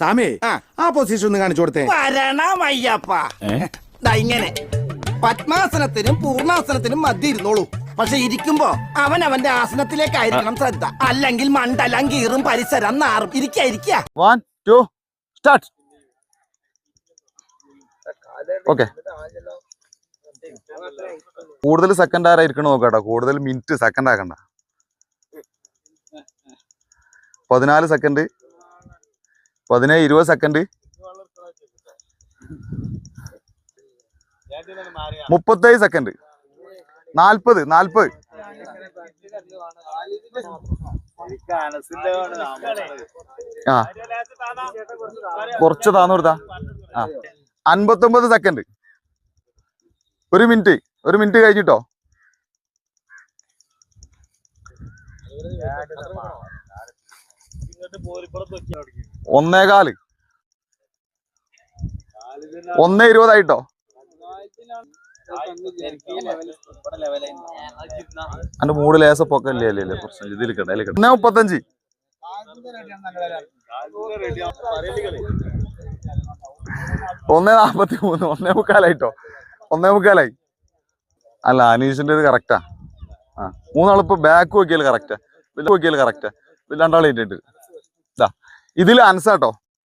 സാമേ ആ പൊസിഷൻ ഒന്ന് കാണിച്ചു കൊടുത്തേ. വരണമയ്യപ്പ. ഇങ്ങനെ പത്മാസനത്തിനും പൂർണ്ണാസനത്തിനും മധ്യ ഇരുന്നോളൂ. പക്ഷെ ഇരിക്കുമ്പോ അവൻ അവന്റെ ആസനത്തിലേക്കായിരിക്കണം ശ്രദ്ധ. അല്ലെങ്കിൽ മണ്ഡലം കീറും പരിസരം നാറും. ഇരിക്ക 1 2 സ്റ്റാർട്ട്. ഓക്കെ, കൂടുതൽ സെക്കൻഡ് ആരായിരിക്കണം നോക്കാട്ടോ. കൂടുതൽ മിനിറ്റ് സെക്കൻഡ് ആക്കണ്ട. 14 സെക്കൻഡ്, 17 20 സെക്കൻഡ്, 37 സെക്കൻഡ്, 40 ആ കുറച്ച് താന്നു കൊടുത്താ. 59 സെക്കൻഡ്. ഒരു മിനിറ്റ് കഴിഞ്ഞിട്ടോ. 1:15 1:20 ആയിട്ടോ. എന്റെ മൂട് ലേസപ്പൊക്കെ അല്ലേ കുറച്ച് ഇതിൽ കിട്ടെ. 1:35 1:43 1:45 1:45. അല്ല, അനീഷിന്റെ കറക്റ്റാ. മൂന്നാളിപ്പോ ബാക്ക് നോക്കിയാൽ കറക്റ്റാ. രണ്ടാളെ ഇതിൽ അൻസാട്ടോ.